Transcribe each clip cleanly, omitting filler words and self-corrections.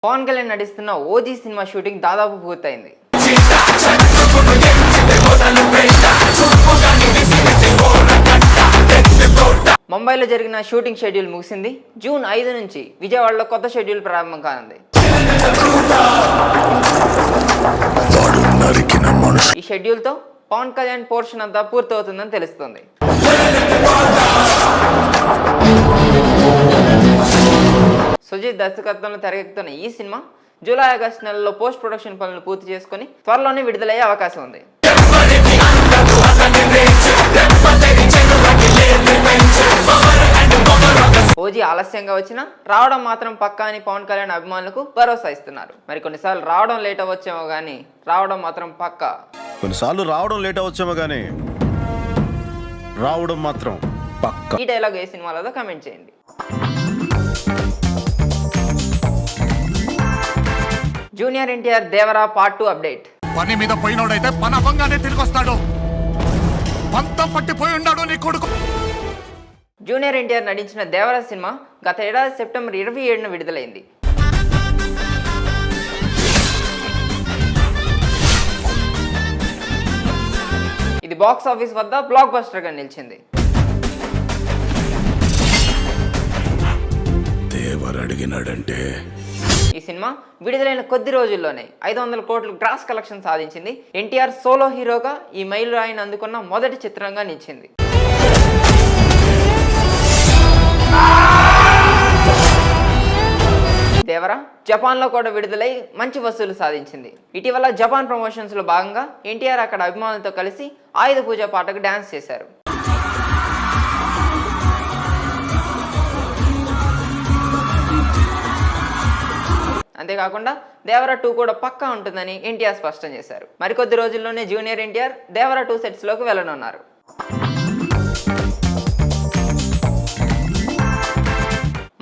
పవన్ కళ్యాణ్ నటిస్తున్న OG cinema shooting దాదాపు పూర్తయింది. ముంబైలో జరిగిన షూటింగ్ షెడ్యూల్ ముగిసింది. జూన్ 5 నుంచి విజయవాడలో కొత్త షెడ్యూల్ ప్రారంభం కానుంది. ఈ షెడ్యూల్తో పవన్ కళ్యాణ్ పోర్షన్ అంతా పూర్తవుతుందని తెలుస్తుంది. సుజిత్ దర్శకత్వంలో తెరకెక్కుతున్న ఈ సినిమా జూలై ఆగస్టు నెలలో పోస్ట్ ప్రొడక్షన్ పనులు పూర్తి చేసుకుని త్వరలోనే విడుదలయ్యే అవకాశం ఉంది. ఓజీ ఆలస్యంగా వచ్చినా రావడం మాత్రం పక్కా అని పవన్ కళ్యాణ్ అభిమానులకు భరోసా ఇస్తున్నారు. మరి కొన్నిసార్లు రావడం లేట్ అవ్వచ్చేమో కానీ రావడం మాత్రం పక్కా. కొన్నిసార్లు రావడం లేట్ అవ్వచ్చేమో కానీ రావడం మాత్రం పక్కా. ఈ డైలాగ్ ఏ సినిమాలో కామెంట్ చేయండి. Junior NTR Devara part 2 update. పని మీద పోయినోడైతే పని అవ్వంగానే తిరిగి వస్తాడు. పంతం పట్టిపోయి ఉన్నాడు నీ కొడుకు. జూనియర్ ఎన్టీఆర్ నటించిన దేవరా సినిమా గత ఏడాది సెప్టెంబర్ 27న విడుదలైంది. ఇది బాక్స్ ఆఫీస్ వద్ద బ్లాక్ బస్టర్ గా నిలిచింది. అడిగినాడంటే ఈ సినిమా విడుదలైన కొద్ది రోజుల్లోనే 500 కోట్ల గ్రాస్ కలెక్షన్ సాధించింది. ఎన్టీఆర్ సోలో హీరోగా ఈ మైలురాయిని అందుకున్న మొదటి చిత్రంగా నిలిచింది. దేవరా జపాన్లో కూడా విడుదలై మంచి వసూలు సాధించింది. ఇటీవల జపాన్ ప్రమోషన్స్ లో భాగంగా ఎన్టీఆర్ అక్కడ అభిమానులతో కలిసి ఆయుధ పూజ పాటకు డాన్స్ చేశారు. అంతేకాకుండా దేవరా 2 కూడా పక్కా ఉంటుందని ఎన్టీఆర్ స్పష్టం చేశారు. మరికొద్ది రోజుల్లోనే జూనియర్ ఎన్టీఆర్ దేవరా 2 సెట్స్ లోకి వెళ్ళనున్నారు.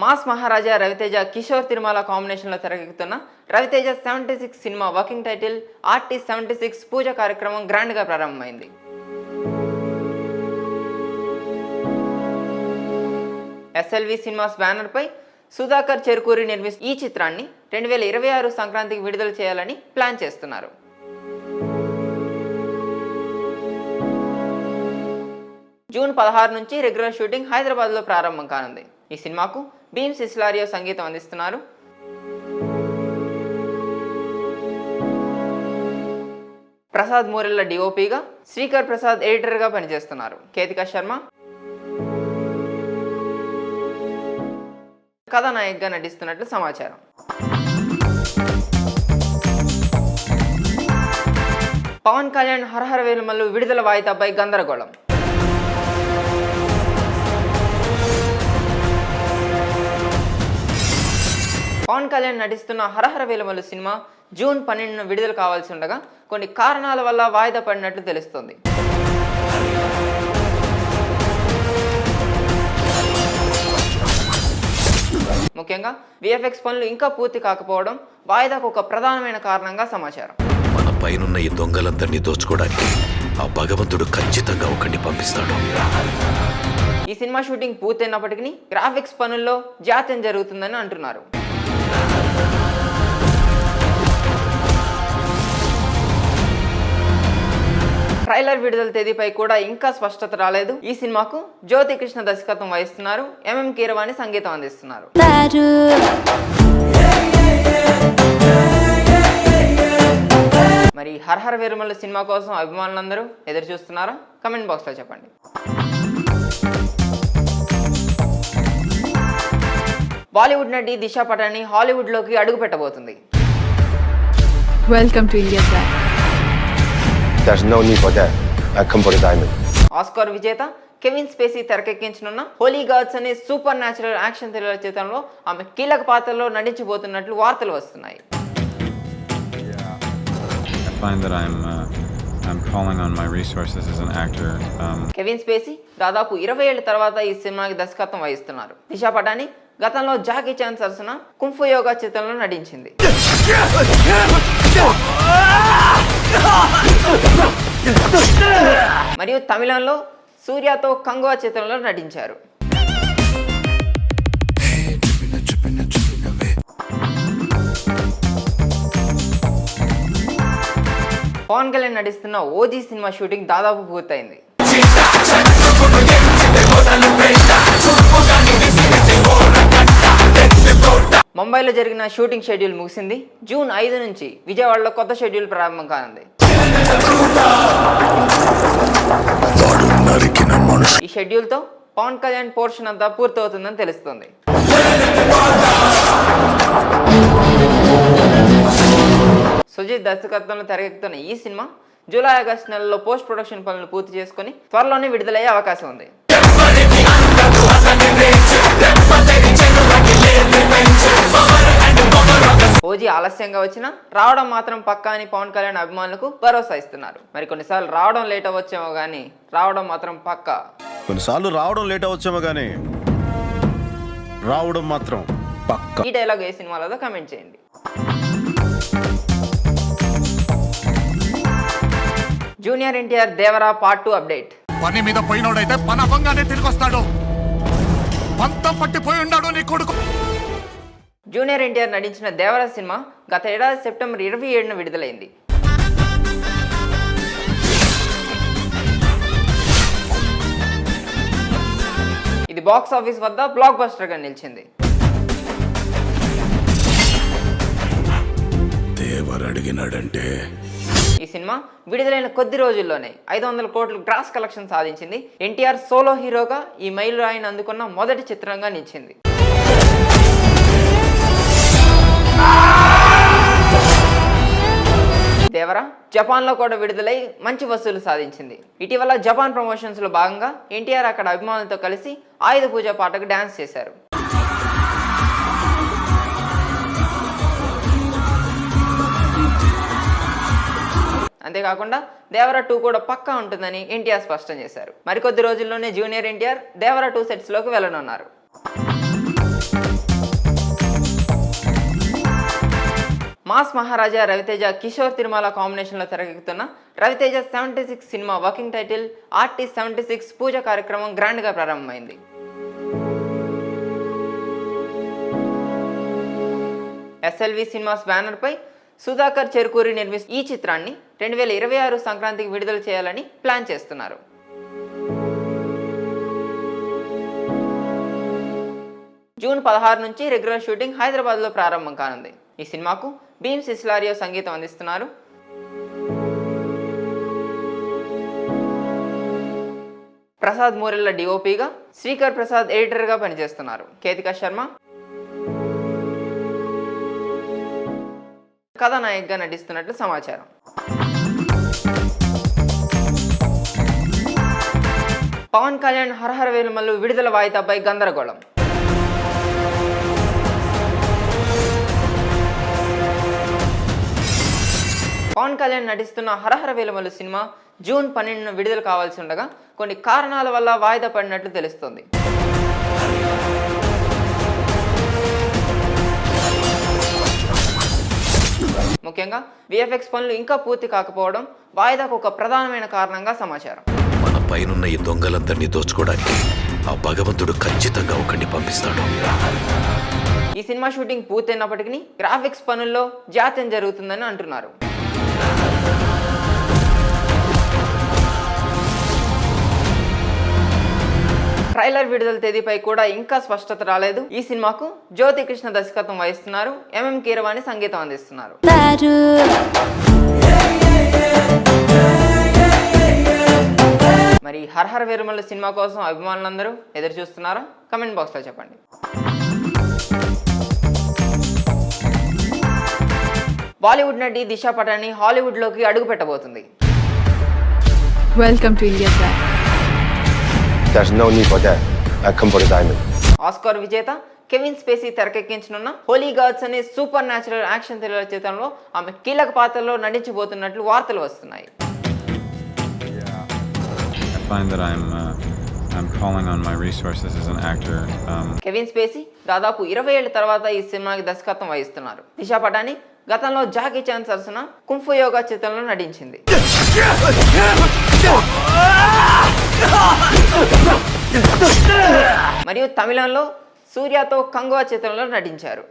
మాస్ మహారాజా రవితేజ కిషోర్ తిరుమల కాంబినేషన్లో తెరకెక్కుతున్న Ravi Teja 76 cinema working title artist 76 puja కార్యక్రమం గ్రాండ్గా ప్రారంభమైంది. ఎస్ఎల్వి సినిమాస్ బ్యానర్ పై సుధాకర్ చెరుకూరి నిర్మిస్తున్న ఈ చిత్రాన్ని 2026 సంక్రాంతికి విడుదల చేయాలని ప్లాన్ చేస్తున్నారు. జూన్ 16 నుంచి రెగ్యులర్ షూటింగ్ హైదరాబాద్లో ప్రారంభం కానుంది. ఈ సినిమాకు భీమ్ సిస్లారియో సంగీతం అందిస్తున్నారు. ప్రసాద్ మూరెల్ల డిఓపిగా, శ్రీకర్ ప్రసాద్ ఎడిటర్గా పనిచేస్తున్నారు. కేతికా శర్మ కథానాయకగా నటిస్తున్నట్లు సమాచారం. పవన్ కళ్యాణ్ హరహర వేలుమల్లు విడుదల వాయిదాపై గందరగోళం. పవన్ కళ్యాణ్ నటిస్తున్న హరహర వేలుమల్లు సినిమా జూన్ 12న విడుదల కావాల్సి ఉండగా కొన్ని కారణాల వల్ల వాయిదా పడినట్లు తెలుస్తోంది. ముఖ్యంగా విఎఫ్ఎక్స్ పనులు ఇంకా పూర్తి కాకపోవడం వాయిదాకు ఒక ప్రధానమైన కారణంగా సమాచారం. మన పైనున్న ఈ దొంగలందరినీ దోచుకోవడానికి ఆ భగవంతుడు ఖచ్చితంగా ఒకరిని పంపిస్తాడు. ఈ సినిమా షూటింగ్ పూర్తయినప్పటికీ గ్రాఫిక్స్ పనుల్లో జాప్యం జరుగుతుందని అంటున్నారు. ట్రైలర్ విడుదల తేదీపై కూడా ఇంకా స్పష్టత రాలేదు. ఈ సినిమాకు జ్యోతి కృష్ణ దర్శకత్వం వహిస్తున్నారు. ఎంఎం కీరవాణి సంగీతం అందిస్తున్నారు. మరి హరహర వీరమల్లు సినిమా కోసం అభిమానులందరూ ఎదురు చూస్తున్నారా? కమెంట్ బాక్స్లో చెప్పండి. బాలీవుడ్ నటి దిశా పటాని హాలీవుడ్లోకి అడుగు పెట్టబోతుంది. Welcome to India, sir. There's no need for that. I come for the diamond. Oscar విజేత కెవిన్ స్పేసీ తెరకెక్కించనున్న హోలీ గాడ్స్ అనే సూపర్ న్యాచురల్ యాక్షన్ థ్రిల్లర్ చిత్రంలో ఆమె కీలక పాత్రలో నటించబోతున్నట్లు వార్తలు వస్తున్నాయి. I find that I'm calling on my resources as an actor. Kevin Spacey దాదాపు 20 ఏళ్ల తర్వాత ఈ సినిమాకి దర్శకత్వం వహిస్తున్నారు. దిశా పటాని గతంలో జాకీ చాన్ సరసన కుంఫు యోగా చిత్రంలో నటించింది. మరియు తమిళంలో సూర్యతో కంగువా చిత్రంలో నటించారు. పవన్ కళ్యాణ్ నటిస్తున్న ఓజీ సినిమా షూటింగ్ దాదాపు పూర్తయింది. ముంబైలో జరిగిన షూటింగ్ షెడ్యూల్ ముగిసింది. జూన్ 5 నుంచి విజయవాడలో కొత్త షెడ్యూల్ ప్రారంభం కానుంది. ఈ షెడ్యూల్తో పవన్ కళ్యాణ్ పోర్షన్ అంతా పూర్తవుతుందని తెలుస్తుంది. సుజిత్ దర్శకత్వంలో తెరకెక్కుతున్న ఈ సినిమా జూలై ఆగస్టు నెలలో పోస్ట్ ప్రొడక్షన్ పనులు పూర్తి చేసుకుని త్వరలోనే విడుదలయ్యే అవకాశం ఉంది. ఓజీ ఆలస్యంగా వచ్చినా రావడం మాత్రం పక్కా అని పవన్ కళ్యాణ్ అభిమానులకు భరోసా ఇస్తున్నారు. మరి కొన్నిసార్లు రావడం లేట్ అవ్వచ్చేమో కానీ రావడం మాత్రం పక్కా. కొన్నిసార్లు రావడం లేట్ అవ్వచ్చేమో కానీ రావడం మాత్రం పక్కా. ఈ డైలాగ్ ఏ సినిమాలో కమెంట్ చేయండి. Junior NTR Devara part 2 update. పని మీద పోయినోడైతే పని అవ్వంగానే తిరిగి వస్తాడు. పంతం పట్టిపోయి ఉన్నాడు నీ కొడుకు. జూనియర్ ఎన్టీఆర్ నటించిన దేవరా సినిమా గత ఏడాది సెప్టెంబర్ 27న విడుదలైంది. ఇది బాక్స్ ఆఫీస్ వద్ద బ్లాక్ బస్టర్ గా నిలిచింది. దేవర్ అడిగినాడంటే ఈ సినిమా విడుదలైన కొద్ది రోజుల్లోనే 500 కోట్లు గ్రాస్ కలెక్షన్ సాధించింది. ఎన్టీఆర్ సోలో హీరోగా ఈ మైలురాయిని అందుకున్న మొదటి చిత్రంగా నిలిచింది. దేవరా జపాన్లో కూడా విడుదలై మంచి వసూలు సాధించింది. ఇటీవల జపాన్ ప్రమోషన్స్ లో భాగంగా ఎన్టీఆర్ అక్కడ అభిమానులతో కలిసి ఆయుధ పూజ పాటకు డాన్స్ చేశారు. అంతేకాకుండా దేవరా 2 కూడా పక్కా ఉంటుందని ఎన్టీఆర్ స్పష్టం చేశారు. మరికొద్ది రోజుల్లోనే జూనియర్ ఎన్టీఆర్ దేవరా 2 సెట్స్ లోకి వెళ్ళనున్నారు. మాస్ మహారాజా రవితేజ కిషోర్ తిరుమల కాంబినేషన్లో తెరకెక్కుతున్న Ravi Teja 76 cinema working title RT76 puja కార్యక్రమం గ్రాండ్గా ప్రారంభమైంది. SLV సినిమాస్ బ్యానర్పై సుధాకర్ చెరుకూరి నిర్మిస్తున్న ఈ చిత్రాన్ని 2026 సంక్రాంతికి విడుదల చేయాలని ప్లాన్ చేస్తున్నారు. జూన్ 16 నుంచి రెగ్యులర్ షూటింగ్ హైదరాబాద్లో ప్రారంభం కానుంది. ఈ సినిమాకు భీమ్స్ ఇస్లారియో సంగీతం అందిస్తున్నారు. ప్రసాద్ మూరెల్ల డిఓపిగా, శ్రీకర్ ప్రసాద్ ఎడిటర్గా పనిచేస్తున్నారు. కేతికా శర్మ కథానాయకగా నటిస్తున్నట్లు సమాచారం. పవన్ కళ్యాణ్ హరహర వేలుమల్లు విడుదల వాయిదాపై గందరగోళం. పవన్ కళ్యాణ్ నటిస్తున్న హరహర వేలుమల్లు సినిమా జూన్ 12న విడుదల కావాల్సి ఉండగా కొన్ని కారణాల వల్ల వాయిదా పడినట్లు తెలుస్తోంది. ముఖ్యంగా VFX పనులు ఇంకా పూర్తి కాకపోవడం వాయిదాకు ఒక ప్రధానమైన కారణంగా సమాచారం. మన పైనున్న ఈ దొంగలందరినీ దోచుకోవడానికి ఆ భగవంతుడు ఖచ్చితంగా ఒకరిని పంపిస్తాడు. ఈ సినిమా షూటింగ్ పూర్తయినప్పటికీ గ్రాఫిక్స్ పనుల్లో జాప్యం జరుగుతుందని అంటున్నారు. ట్రైలర్ విడుదల తేదీపై కూడా ఇంకా స్పష్టత రాలేదు. ఈ సినిమాకు జ్యోతి కృష్ణ దర్శకత్వం వహిస్తున్నారు. MM కీరవాణి సంగీతం అందిస్తున్నారు. మరి హరహర వీరమల్లు సినిమా కోసం అభిమానులందరూ ఎదురు చూస్తున్నారా? కమెంట్ బాక్స్లో చెప్పండి. బాలీవుడ్ నటి దిశా పటాని హాలీవుడ్లోకి అడుగు పెట్టబోతుంది. Welcome to India, sir. There's no need for that. I come for the diamond. Oscar విజేత కెవిన్ స్పేసీ తెరకెక్కించనున్న హోలీ గాడ్స్ అనే సూపర్ న్యాచురల్ యాక్షన్ థ్రిల్లర్ చిత్రంలో ఆమె కీలక పాత్రలో నటించబోతున్నట్లు వార్తలు వస్తున్నాయి. I find that I'm calling on my resources as an actor. Kevin Spacey దాదాపు 20 ఏళ్ల తర్వాత ఈ సినిమాకి దర్శకత్వం వహిస్తున్నారు. దిశా పటాని గతంలో జాకీ చాన్ సరసన కుంఫు యోగా చిత్రంలో నటించింది. మరియు తమిళంలో సూర్యతో కంగువా చిత్రంలో నటించారు.